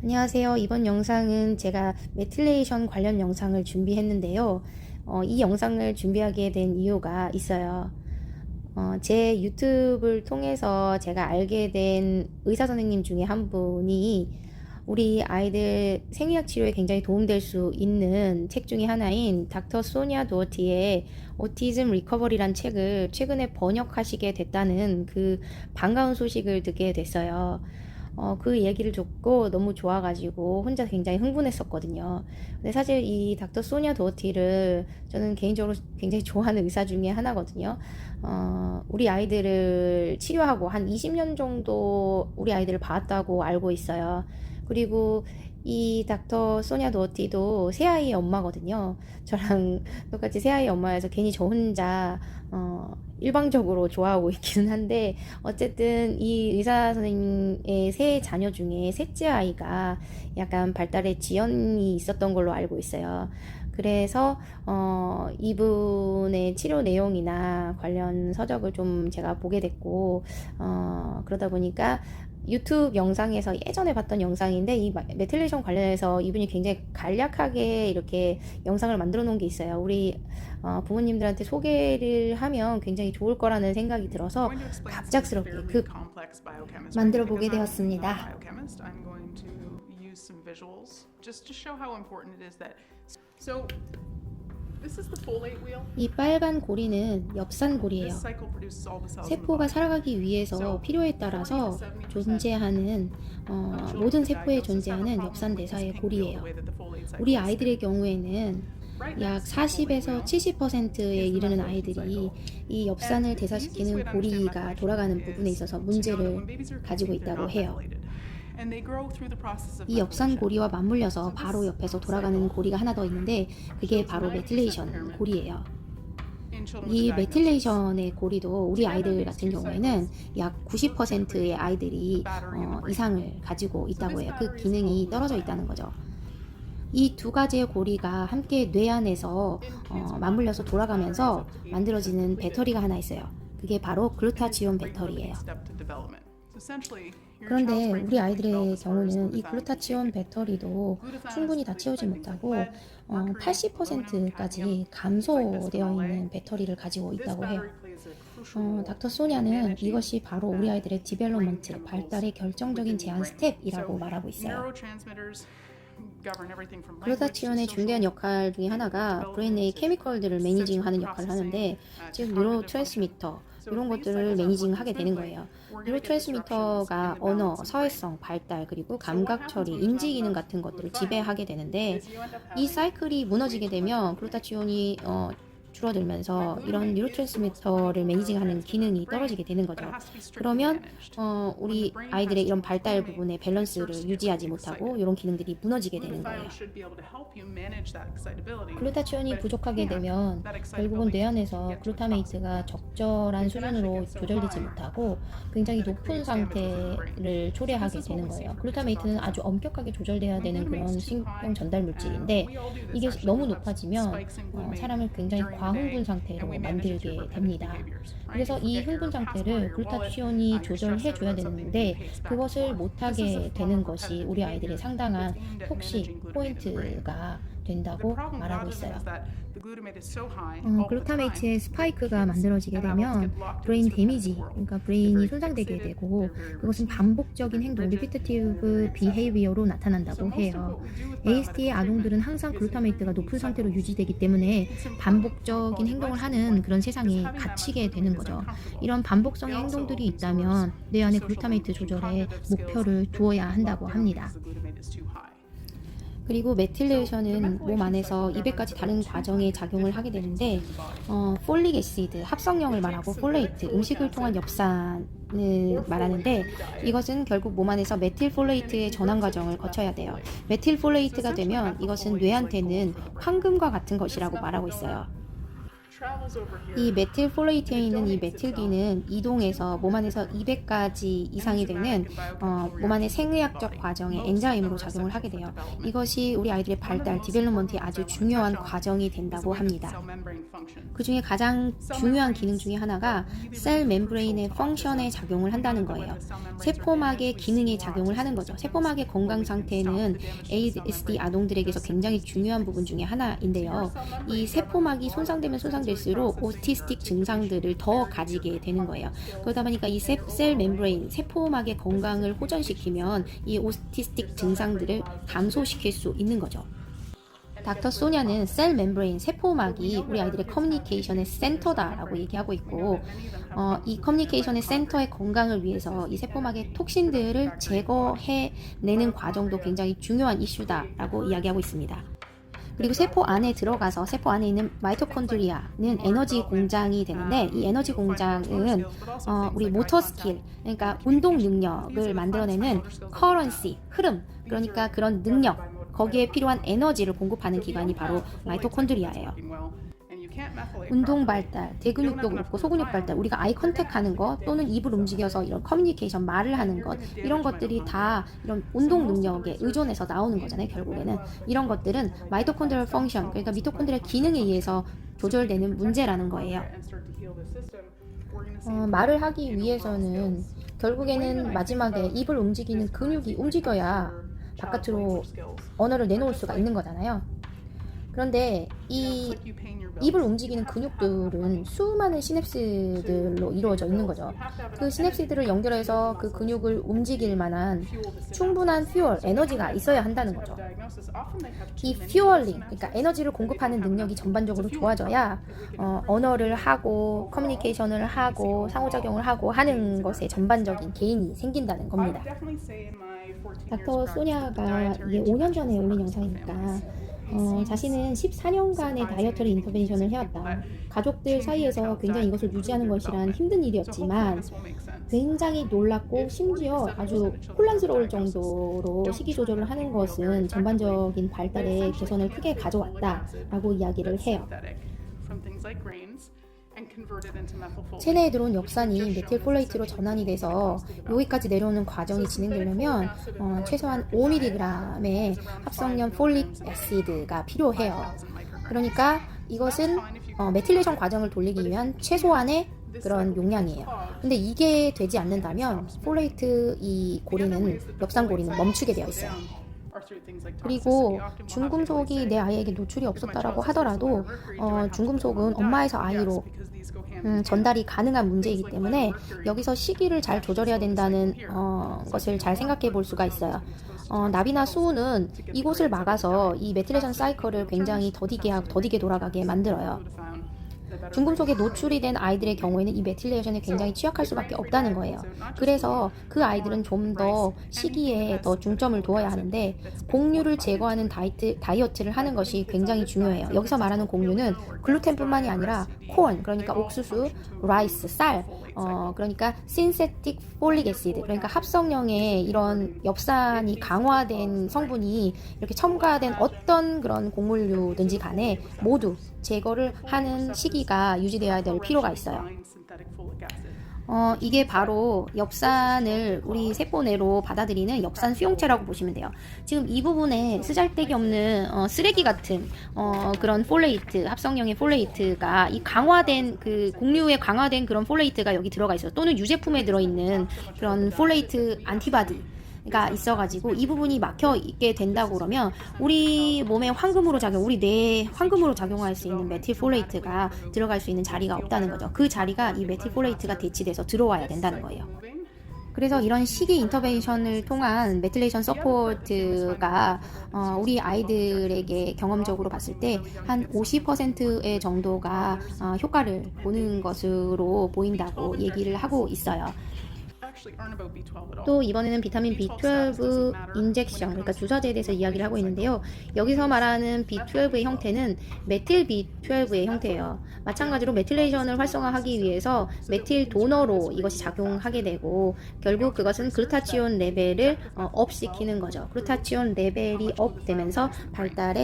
안녕하세요. 이번 영상은 제가 메틸레이션 관련 영상을 준비했는데요. 이 영상을 준비하게 된 이유가 있어요. 제 유튜브를 통해서 제가 알게 된 의사 선생님 중에 한 분이 우리 아이들 생리학 치료에 굉장히 도움될 수 있는 책 중에 하나인 닥터 소니아 도어티의 오티즘 리커버리란 책을 최근에 번역하시게 됐다는 그 반가운 소식을 듣게 됐어요. 그 얘기를 듣고 너무 좋아가지고 혼자 굉장히 흥분했었거든요. 근데 사실 이 닥터 소니아 도어티를 저는 개인적으로 굉장히 좋아하는 의사 중에 하나거든요. 우리 아이들을 치료하고 한 20년 정도 우리 아이들을 봐왔다고 알고 있어요. 그리고 이 닥터 소니아 도어티도 새아이의 엄마거든요. 저랑 똑같이 새아이의 엄마여서 괜히 저 혼자 일방적으로 좋아하고 있기는 한데, 어쨌든 이 의사 선생님의 세 자녀 중에 셋째 아이가 약간 발달에 지연이 있었던 걸로 알고 있어요. 그래서 이분의 치료 내용이나 관련 서적을 좀 제가 보게 됐고, 그러다 보니까 유튜브 영상에서 예전에 봤던 영상인데, 이 메틸레이션 관련해서 이분이 굉장히 간략하게 이렇게 영상을 만들어 놓은 게 있어요. 우리 부모님들한테 소개를 하면 굉장히 좋을 거라는 생각이 들어서 갑작스럽게 만들어 보게 되었습니다. 이 빨간 고리는 엽산고리예요. 세포가 살아가기 위해서 필요에 따라서 존재하는 모든 세포에 존재하는 엽산 대사의 고리예요. 우리 아이들의 경우에는 약 40에서 70%에 이르는 아이들이 이 엽산을 대사시키는 고리가 돌아가는 부분에 있어서 문제를 가지고 있다고 해요. 이 엽산 고리와 맞물려서 바로 옆에서 돌아가는 고리가 하나 더 있는데, 그게 바로 메틸레이션 고리예요. 이 메틸레이션의 고리도 우리 아이들 같은 경우에는 약 90%의 아이들이 이상을 가지고 있다고 해요. 그 기능이 떨어져 있다는 거죠. 이 두 가지의 고리가 함께 뇌 안에서 맞물려서 돌아가면서 만들어지는 배터리가 하나 있어요. 그게 바로 글루타치온 배터리예요. 그런데 우리 아이들의 경우는 이 글루타치온 배터리도 충분히 다 채우지 못하고 80%까지 감소되어 있는 배터리를 가지고 있다고 해요. 닥터 소냐는 이것이 바로 우리 아이들의 디벨롭먼트, 발달의 결정적인 제한 스텝이라고 말하고 있어요. 글루타치온의 중대한 역할 중에 하나가 브레인 내의 케미컬들을 매니징하는 역할을 하는데, 즉 뉴로 트랜스미터 이런 것들을 매니징하게 되는 거예요. 뉴로 트랜스미터가 언어, 사회성, 발달, 그리고 감각 처리, 인지 기능 같은 것들을 지배하게 되는데, 이 사이클이 무너지게 되면 글루타치온이 줄어들면서 이런 뉴로트랜스미터를 매니징하는 기능이 떨어지게 되는 거죠. 그러면 우리 아이들의 이런 발달 부분의 밸런스를 유지하지 못하고 이런 기능들이 무너지게 되는 거예요. 글루타치온이 부족하게 되면 결국은 뇌 안에서 글루타메이트가 적절한 수준으로 조절되지 못하고 굉장히 높은 상태를 초래하게 되는 거예요. 글루타메이트는 아주 엄격하게 조절돼야 되는 그런 신경 전달 물질인데, 이게 너무 높아지면 사람을 굉장히 과흥분 상태로 만들게 됩니다. 그래서 이 흥분 상태를 글루타치온이 조절해 줘야 되는데, 그것을 못하게 되는 것이 우리 아이들의 상당한 톡식 포인트가 된다고 말하고 있어요. 글루타메이트의 스파이크가 만들어지게 되면 브레인 데미지, 그러니까 브레인이 손상되게 되고, 그것은 반복적인 행동, 리피티브 비헤이비어로 나타난다고 해요. ASD의 아동들은 항상 글루타메이트가 높은 상태로 유지되기 때문에 반복적인 행동을 하는 그런 세상에 갇히게 되는 거죠. 이런 반복성의 행동들이 있다면 뇌 안에 글루타메이트 조절에 목표를 두어야 한다고 합니다. 그리고 메틸레이션은 몸 안에서 200가지 다른 과정에 작용을 하게 되는데, 폴릭 애시드, 합성령을 말하고 폴레이트, 음식을 통한 엽산을 말하는데, 이것은 결국 몸 안에서 메틸폴레이트의 전환 과정을 거쳐야 돼요. 메틸폴레이트가 되면 이것은 뇌한테는 황금과 같은 것이라고 말하고 있어요. 이 메틸폴레이트에 있는 이 메틸기는 이동해서 몸 안에서 200가지 이상이 되는 몸 안의 생의학적 과정에 엔자임으로 작용을 하게 돼요. 이것이 우리 아이들의 발달, 디벨롭먼트에 아주 중요한 과정이 된다고 합니다. 그 중에 가장 중요한 기능 중에 하나가 셀 멤브레인의 펑션에 작용을 한다는 거예요. 세포막의 기능에 작용을 하는 거죠. 세포막의 건강 상태는 ASD 아동들에게서 굉장히 중요한 부분 중에 하나인데요. 이 세포막이 손상되면 손상될수록 오티스틱 증상들을 더 가지게 되는 거예요. 그러다 보니까 이 셀 멤브레인, 세포막의 건강을 호전시키면 이 오티스틱 증상들을 감소시킬 수 있는 거죠. 닥터 소냐는 셀 멤브레인, 세포막이 우리 아이들의 커뮤니케이션의 센터다라고 얘기하고 있고 이 커뮤니케이션의 센터의 건강을 위해서 이 세포막의 톡신들을 제거해내는 과정도 굉장히 중요한 이슈다라고 이야기하고 있습니다. 그리고 세포 안에 들어가서 세포 안에 있는 마이토콘드리아는 에너지 공장이 되는데 이 에너지 공장은 우리 모터 스킬, 그러니까 운동 능력을 만들어내는 커런시, 흐름, 그러니까 그런 능력, 거기에 필요한 에너지를 공급하는 기관이 바로 마이토콘드리아예요. 운동 발달, 대근육도 그렇고 소근육 발달, 우리가 아이 컨택하는 것 또는 입을 움직여서 이런 커뮤니케이션, 말을 하는 것, 이런 것들이 다 이런 운동 능력에 의존해서 나오는 거잖아요. 결국에는 이런 것들은 마이토콘드리얼 펑션, 그러니까 미토콘드리아 기능에 의해서 조절되는 문제라는 거예요. 말을 하기 위해서는 결국에는 마지막에 입을 움직이는 근육이 움직여야 바깥으로 언어를 내놓을 수가 있는 거잖아요. 그런데 이 입을 움직이는 근육들은 수많은 시냅스들로 이루어져 있는 거죠. 그 시냅스들을 연결해서 그 근육을 움직일 만한 충분한 퓨얼, 에너지가 있어야 한다는 거죠. 이 퓨얼링, 그러니까 에너지를 공급하는 능력이 전반적으로 좋아져야 언어를 하고 커뮤니케이션을 하고 상호작용을 하고 하는 것에 전반적인 개인이 생긴다는 겁니다. 닥터 소냐가 이게 5년 전에 올린 영상이니까 자신은 14년간의 다이어터리 인터벤션을 해왔다. 가족들 사이에서 굉장히 이것을 유지하는 것이란 힘든 일이었지만 굉장히 놀랍고 심지어 아주 혼란스러울 정도로 식이 조절을 하는 것은 전반적인 발달에 개선을 크게 가져왔다라고 이야기를 해요. 체내에 들어온 엽산이 메틸폴레이트로 전환이 돼서 여기까지 내려오는 과정이 진행되려면 최소한 5mg의 합성염 폴릭 애시드가 필요해요. 그러니까 이것은 메틸레이션 과정을 돌리기 위한 최소한의 그런 용량이에요. 근데 이게 되지 않는다면 폴레이트 이 고리는 엽산 고리는 멈추게 되어 있어요. 그리고 중금속이 내 아이에게 노출이 없었다라고 하더라도 중금속은 엄마에서 아이로 전달이 가능한 문제이기 때문에 여기서 시기를 잘 조절해야 된다는 것을 잘 생각해 볼 수가 있어요. 나비나 수우는 이곳을 막아서 이 메틸레이션 사이클을 굉장히 더디게 돌아가게 만들어요. 중금속에 노출이 된 아이들의 경우에는 이 메틸레이션에 굉장히 취약할 수밖에 없다는 거예요. 그래서 그 아이들은 좀 더 시기에 더 중점을 두어야 하는데 공유를 제거하는 다이어트를 하는 것이 굉장히 중요해요. 여기서 말하는 공유는 글루텐뿐만이 아니라 콘, 그러니까 옥수수, 라이스, 쌀, 그러니까 신세틱 폴릭 애시드, 그러니까 합성형의 이런 엽산이 강화된 성분이 이렇게 첨가된 어떤 그런 곡물류든지 간에 모두 제거를 하는 시기가 유지되어야 될 필요가 있어요. 이게 바로 엽산을 우리 세포 내로 받아들이는 엽산 수용체라고 보시면 돼요. 지금 이 부분에 쓰잘데기 없는 쓰레기 같은 그런 폴레이트, 합성형의 폴레이트가 이 강화된 그 곡류에 강화된 그런 폴레이트가 여기 들어가 있어요. 또는 유제품에 들어있는 그런 폴레이트 안티바디가 있어가지고 이 부분이 막혀 있게 된다고 그러면 우리 몸의 황금으로 우리 뇌에 황금으로 작용할 수 있는 메틸폴레이트가 들어갈 수 있는 자리가 없다는 거죠. 그 자리가 이 메틸폴레이트가 대치돼서 들어와야 된다는 거예요. 그래서 이런 시기 인터벤션을 통한 메틸레이션 서포트가 우리 아이들에게 경험적으로 봤을 때 한 50%의 정도가 효과를 보는 것으로 보인다고 얘기를 하고 있어요. 또 이번에는 비타민 B12 인젝션, 그러니까 주사제에 대해서 이야기를 하고 있는데요. 여기서 말하는 B12의 형태는 메틸 B12의 형태예요. 마찬가지로 메틸레이션을 활성화하기 위해서 메틸 도너로 이것이 작용하게 되고 결국 그것은 글루타치온 레벨을 업시키는 거죠. 글루타치온 레벨이 업되면서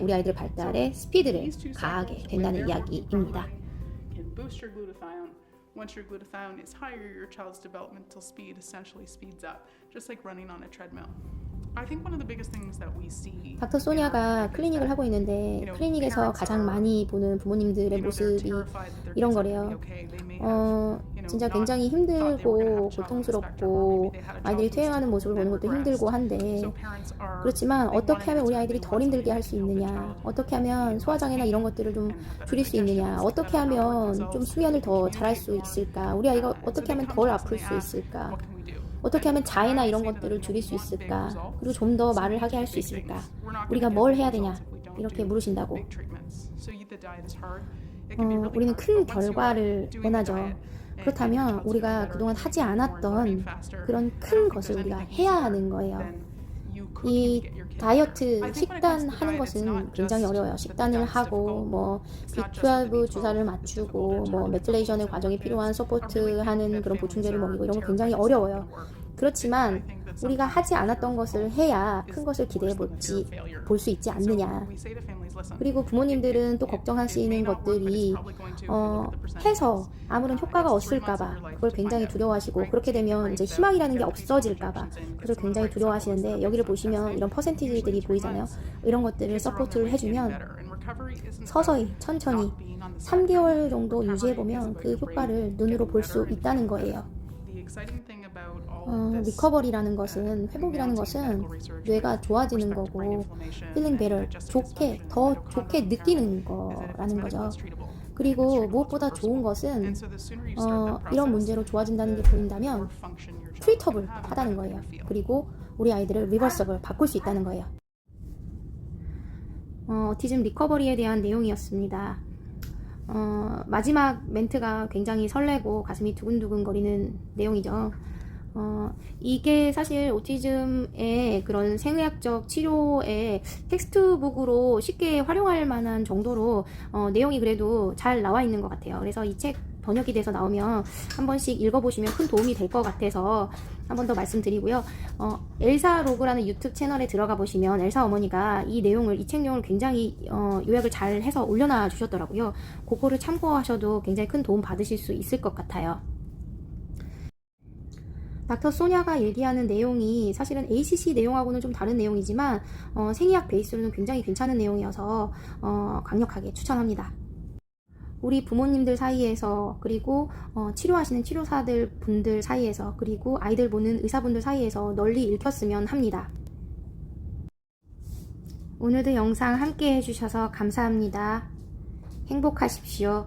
우리 아이들 발달에 스피드를 가하게 된다는 이야기입니다. boost your glutathione. Once your glutathione is higher, your child's developmental speed essentially speeds up, just like running on a treadmill. I think one of the biggest things that we see. 닥터 소니아가 클리닉을 하고 있는데 클리닉에서 가장 많이 보는 부모님들의 모습이 이런 거래요. 진짜 굉장히 힘들고 고통스럽고 아이들이 퇴행하는 모습을 보는 것도 힘들고 한데 그렇지만 어떻게 하면 우리 아이들이 덜 힘들게 할 수 있느냐, 어떻게 하면 소화장애나 이런 것들을 좀 줄일 수 있느냐, 어떻게 하면 좀 수면을 더 잘할 수 있을까, 우리 아이가 어떻게 하면 덜 아플 수 있을까, 어떻게 하면 자해나 이런 것들을 줄일 수 있을까, 그리고 좀 더 말을 하게 할 수 있을까, 우리가 뭘 해야 되냐 이렇게 물으신다고. 우리는 큰 결과를 원하죠. 그렇다면 우리가 그동안 하지 않았던 그런 큰 것을 우리가 해야 하는 거예요. 이 다이어트, 식단 하는 것은 굉장히 어려워요. 식단을 하고 뭐 B12 주사를 맞추고 뭐 메틸레이션의 과정이 필요한 서포트하는 그런 보충제를 먹이고 이런 거 굉장히 어려워요. 그렇지만 우리가 하지 않았던 것을 해야 큰 것을 기대해 볼 수 있지 않느냐. 그리고 부모님들은 또 걱정하시는 것들이 해서 아무런 효과가 없을까봐 그걸 굉장히 두려워하시고, 그렇게 되면 이제 희망이라는 게 없어질까봐 그걸 굉장히 두려워하시는데, 여기를 보시면 이런 퍼센티지들이 보이잖아요. 이런 것들을 서포트를 해주면 서서히 천천히 3개월 정도 유지해보면 그 효과를 눈으로 볼 수 있다는 거예요. 리커버리라는 것은, 회복이라는 것은 뇌가 좋아지는 거고 feeling better, 더 좋게 느끼는 거라는 거죠. 그리고 무엇보다 좋은 것은 이런 문제로 좋아진다는 게 보인다면 트리터블 하다는 거예요. 그리고 우리 아이들을 리버서블 바꿀 수 있다는 거예요. 오티즘 리커버리에 대한 내용이었습니다. 마지막 멘트가 굉장히 설레고 가슴이 두근두근 거리는 내용이죠. 이게 사실 오티즘의 그런 생의학적 치료의 텍스트북으로 쉽게 활용할 만한 정도로 내용이 그래도 잘 나와 있는 것 같아요. 그래서 이 책 번역이 돼서 나오면 한 번씩 읽어보시면 큰 도움이 될 것 같아서 한 번 더 말씀드리고요. 엘사 로그라는 유튜브 채널에 들어가 보시면 엘사 어머니가 이 책 내용을 굉장히 요약을 잘 해서 올려놔 주셨더라고요. 그거를 참고하셔도 굉장히 큰 도움 받으실 수 있을 것 같아요. 닥터 소냐가 얘기하는 내용이 사실은 ACC 내용하고는 좀 다른 내용이지만 생의학 베이스로는 굉장히 괜찮은 내용이어서 강력하게 추천합니다. 우리 부모님들 사이에서, 그리고 치료하시는 치료사들 분들 사이에서, 그리고 아이들 보는 의사분들 사이에서 널리 읽혔으면 합니다. 오늘도 영상 함께 해주셔서 감사합니다. 행복하십시오.